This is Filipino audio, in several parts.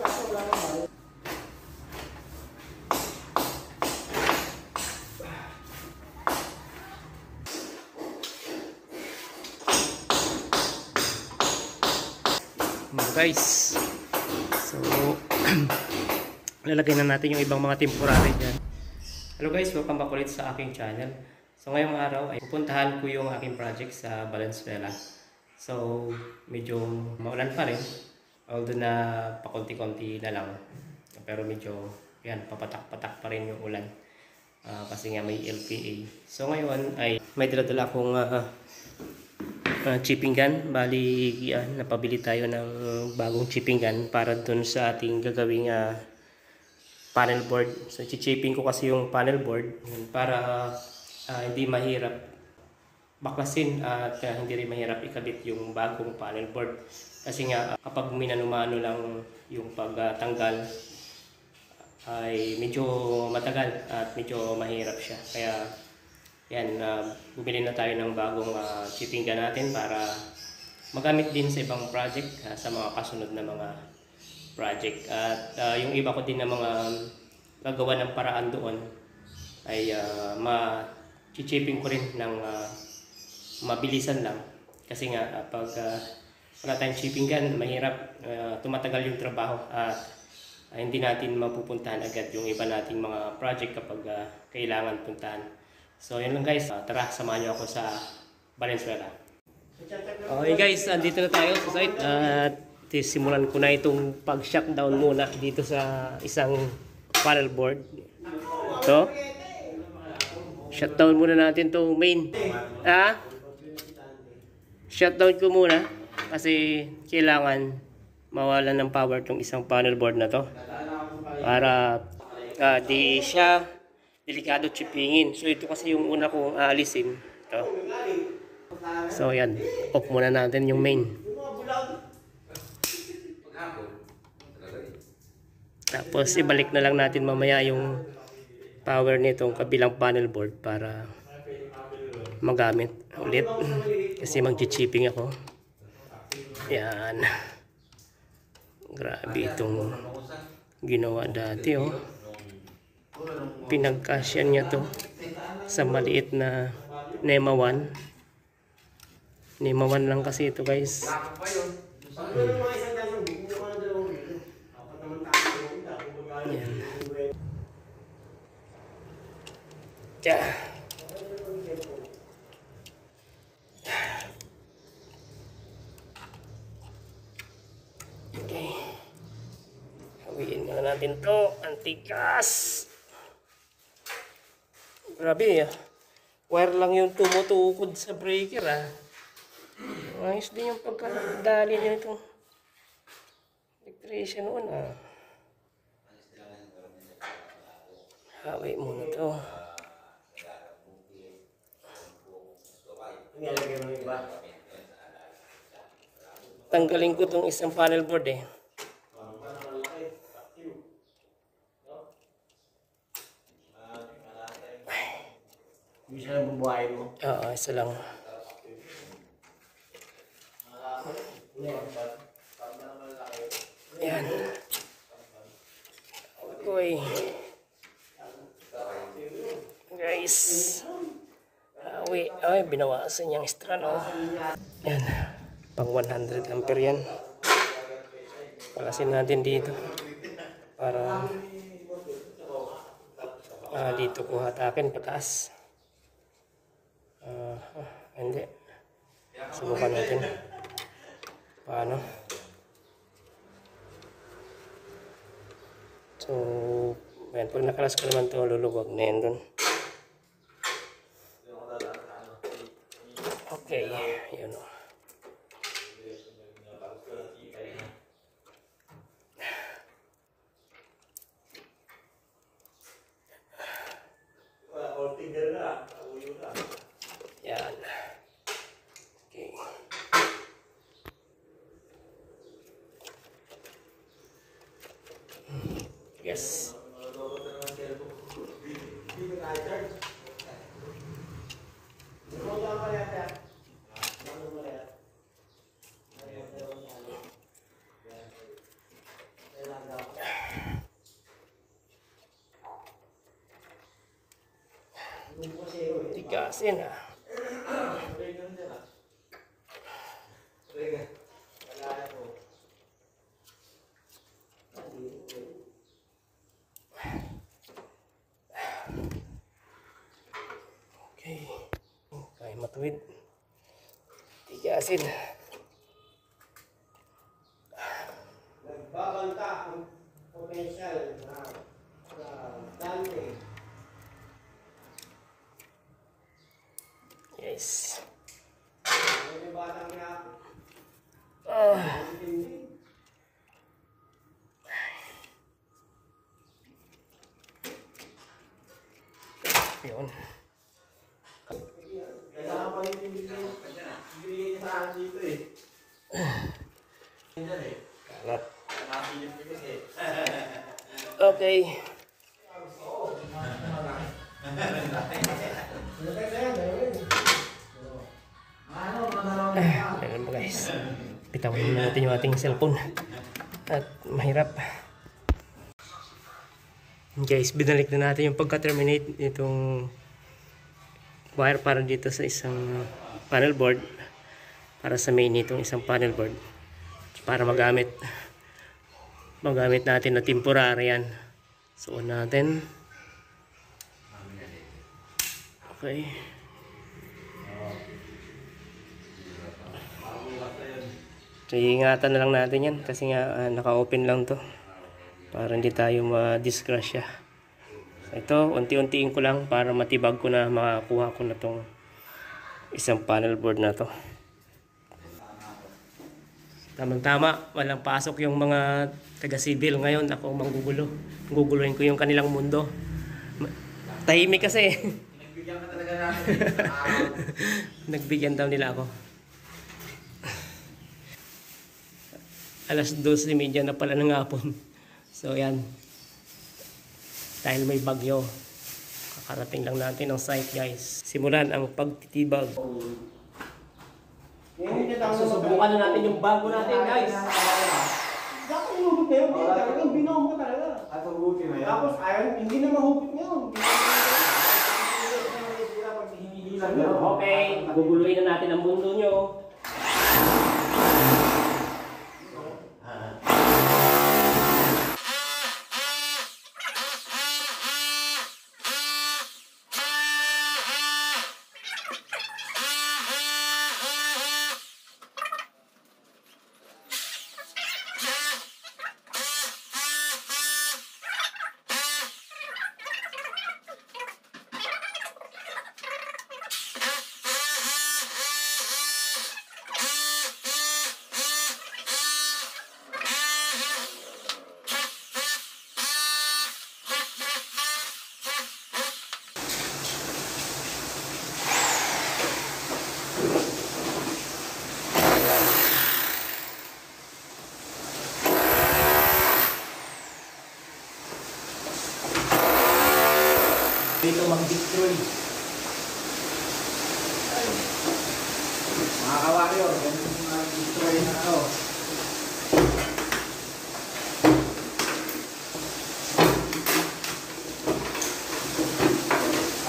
Guys, so lalagay na natin yung ibang mga temporary dyan. Hello guys, welcome back ulit sa aking channel. So ngayong araw ay pupuntahan ko yung aking project sa Valenzuela. So medyo maulan pa rin, although na pakunti-kunti na lang, pero medyo yan, papatak-patak pa rin yung ulan, kasi nga may LPA. So ngayon ay may dala-dala akong chipping gun. Bali napabili tayo ng bagong chipping gun para dun sa ating gagawing panel board. So chipping ko kasi yung panel board para hindi mahirap baklasin at hindi rin mahirap ikabit yung bagong panel board, kasi nga kapag minanumano lang yung pagtanggal ay medyo matagal at medyo mahirap siya. Kaya yan, bumili na tayo ng bagong chipping gun natin para magamit din sa ibang project, sa mga kasunod na mga project. At yung iba ko din na mga gagawa ng paraan doon ay ma-chipping ko rin ng mabilisan lang. Kasi nga pag wala tayong chipping gun, mahirap, tumatagal yung trabaho at hindi natin mapupuntahan agad yung iba nating mga project kapag kailangan puntahan. So yun lang guys, tara samahan niyo ako sa Valenzuela. Okay guys, andito na tayo sa site at simulan ko na itong pag-shutdown muna dito sa isang panel board. Ito, shutdown muna natin itong main. Shutdown ko muna kasi kailangan mawalan ng power itong isang panel board na to para di siya delikado chippingin. So ito kasi yung una kong aalisin. Ito. So yan, off muna natin yung main. Tapos ibalik na lang natin mamaya yung power nitong kabilang panel board para magamit ulit. Kasi mag-chipping ako. Yan. Grabe itong ginawa dati, oh. Pinagkasyan niya to sa maliit na NEMA 1. NEMA 1 lang kasi ito guys. Yan. Tiyan. Okay. Hawiin muna natin to. Antigas. Grabe, wire lang yung tumutukod sa breaker, Ayos din yung pagkadali niya itong electrician noon, Hawi muna to. Tanggalin ko itong isang panel board, Isa lang bubuhayin mo? Oo, isa lang. Yan. Okay. Guys. Ay, binawasan yung extra, no? Yan. Pang 100 ampere yan. Palasin natin dito. Para dito ko hatakin pataas. Hindi. Subukan natin. Paano? So, ayan, pag nakalas ko naman ito, luluwag na yan dun. Okay, yun o. Yan. Okay. Yes. Tigasin ah. Okay. Kaya matuwid. Tigasin. Nagbabanta ang potensyal na dami. Yes. May batang na Yun. kailangan pa rin bibigyan niya sa akin dito eh. Kalat. Okay. Ayan mo guys. Bitawan muna natin yung ating cellphone. At mahirap. Guys, binalik na natin yung pagka-terminate itong wire para dito sa isang panel board. Para sa main itong isang panel board. Para magamit natin na temporary yan. So on natin. Okay. So iingatan na lang natin yan kasi nga naka-open lang to para hindi tayo ma-disgrasya. So ito, unti-untiin ko lang para matibag ko na makakuha ko na tong isang panel board na to. Tamang-tama, walang pasok yung mga taga-civil ngayon. Ako manggugulo. Guguluhin ko yung kanilang mundo. Tahimik kasi. Nagbigyan ka talaga natin. Nagbigyan daw nila ako. Alas 12:30 na pala ng hapon. So yan. Dahil may bagyo, kakarating lang natin ang site guys. Simulan ang pagtitibag. Susubukan na natin yung bago natin guys. Dapat inubot na yun. Talagang binom mo talaga. At hugutin na yun. Tapos ayaw, hindi na mahupit ngayon. Okay, guguluhin na natin ang mundo nyo. Dito mag-destroy. Mga ka-warrior, ganun yung mag-destroy na ano.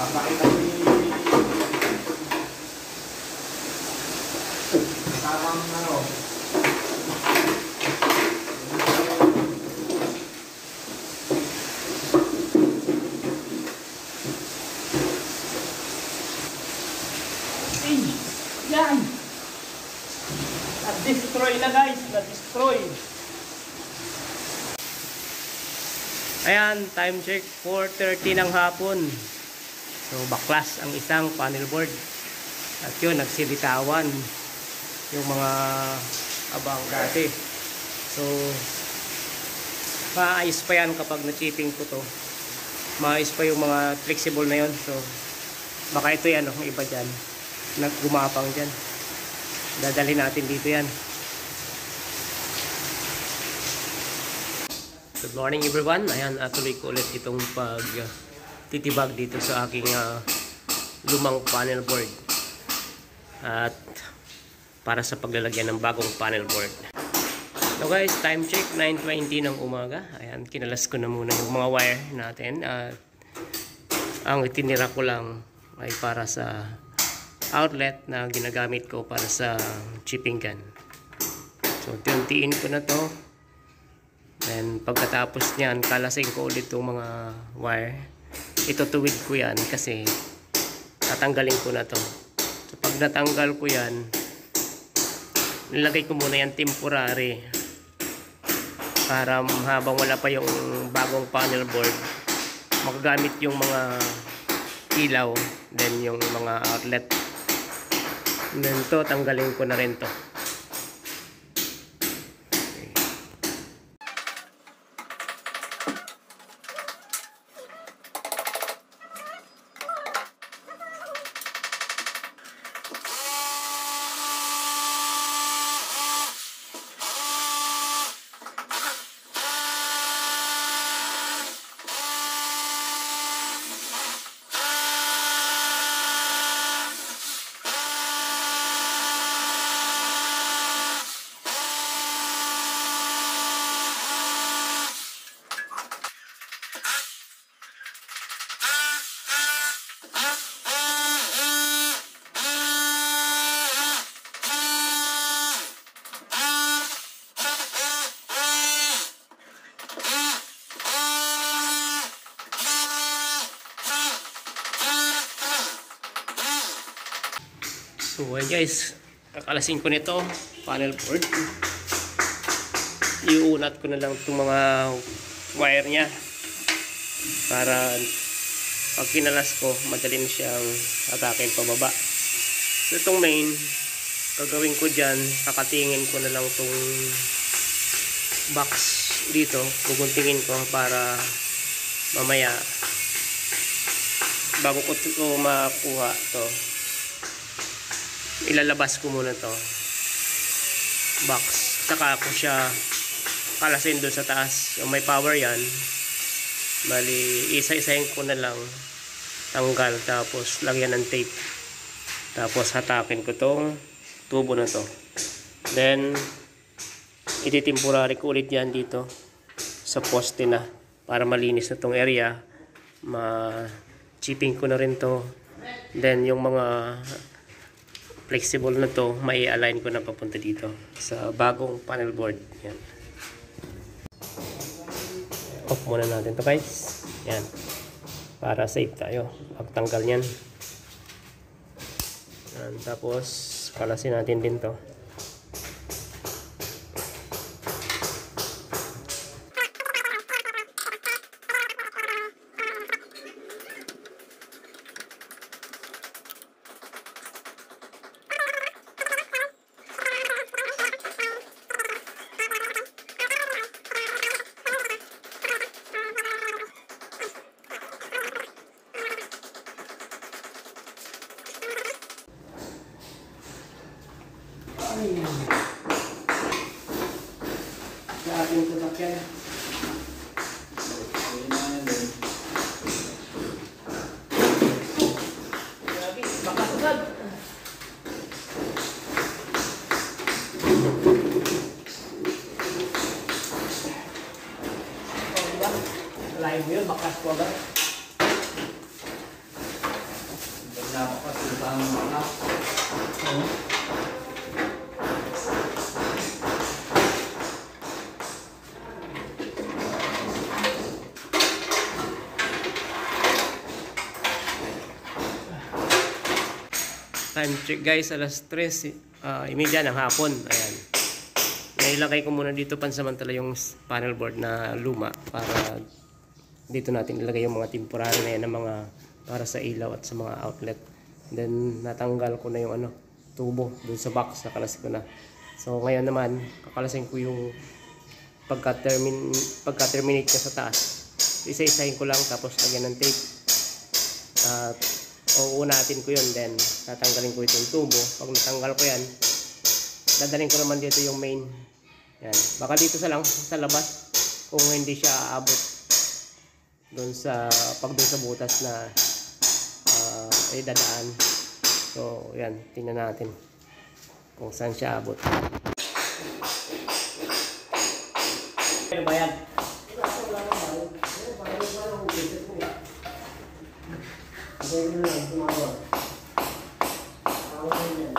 Papakita ni tamang ano. Yan! Na-destroy na guys! Na-destroy! Ayan, time check 4:30 ng hapon. So, baklas ang isang panel board. At yun, nagsilitawan yung mga abang dati. So, maayos pa yan kapag na-chipping ko to. Maayos pa yung mga flexible na yun. So, baka ito yan, may iba dyan. Naggumapang dyan. Dadalhin natin dito yan. Good morning everyone. Ayan, tuloy ko ulit itong pagtitibag dito sa aking lumang panel board. At para sa paglalagyan ng bagong panel board. So guys, time check 9:20 ng umaga. Ayan, kinalas ko na muna yung mga wire natin. Ang itinira ko lang ay para sa outlet na ginagamit ko para sa chipping gun. So tuntiin ko na to. Then pagkatapos niyan, kalasing ko ulit itong mga wire. Itutuwid ko yan kasi tatanggalin ko na to. So pag natanggal ko yan, nilagay ko muna yan temporary para habang wala pa yung bagong panel board, magagamit yung mga ilaw, then yung mga outlet. Then to, tanggalin ko na rin to. So ayan guys, kakalasin ko nito, panel board. Iunat ko na lang itong mga wire nya para pag kinalas ko, madali na siyang atakin pababa. So itong main, gagawin ko dyan, kakatingin ko na lang itong box dito, guguntingin ko para mamaya bago ko ito makuha to, ilalabas ko muna to box, saka ako siya kalasin doon sa taas. Yung may power yan, bali isa-isahin ko na lang tanggal, tapos lagyan ng tape, tapos hatakin ko tong tubo na to, then ititemporary ko ulit yan dito sa poste na para malinis na tong area. Ma-chipping ko na rin to, then yung mga flexible na to, may align ko na papunta dito sa bagong panel board. Yan. Off muna natin to guys. Yan. Para safe tayo pagtanggal niyan. Yan. Tapos kalasin natin din to. Sa ating sasakyan. Grabe, baka agad. Oh, diba? Live yun, bakas ko agad. Napakas yung tamang bakas. Time check guys, alas 3:30 ng hapon. Ayan. Nailagay ko muna dito pansamantala yung panel board na luma para dito natin ilagay yung mga temporary na yan, ng mga para sa ilaw at sa mga outlet. Then natanggal ko na yung tubo dun sa box, nakalas ko na. So ngayon naman, kakalasin ko yung pagka-terminate ka sa taas. Isa-isahin ko lang, tapos lagyan ng tape. At uunatin ko yun, then tatanggalin ko itong tubo. Pag natanggal ko yan, dadalhin ko naman dito yung main. Yan. Baka dito sa labas kung hindi siya aabot doon sa butas na ay dadaan. So yan, tingnan natin kung saan siya abot. Ano ba yan? Pwede na lang, tumawag. Tawag na yan.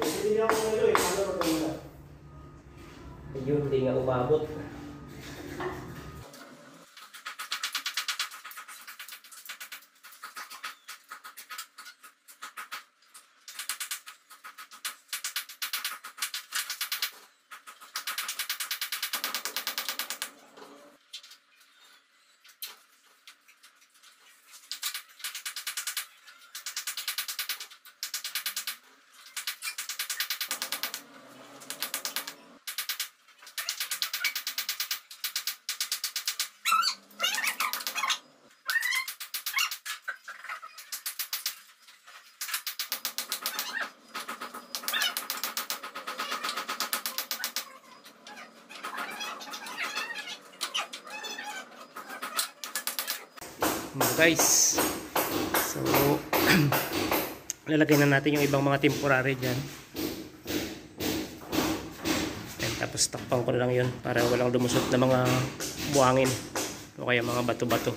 Hindi ako nalo eh, paano matanda? Yun, hindi nga umabot. Mga guys, so lalagay na natin yung ibang mga temporary dyan. And tapos takpan ko na lang yun para walang lumusot na mga buhangin o kaya mga bato-bato.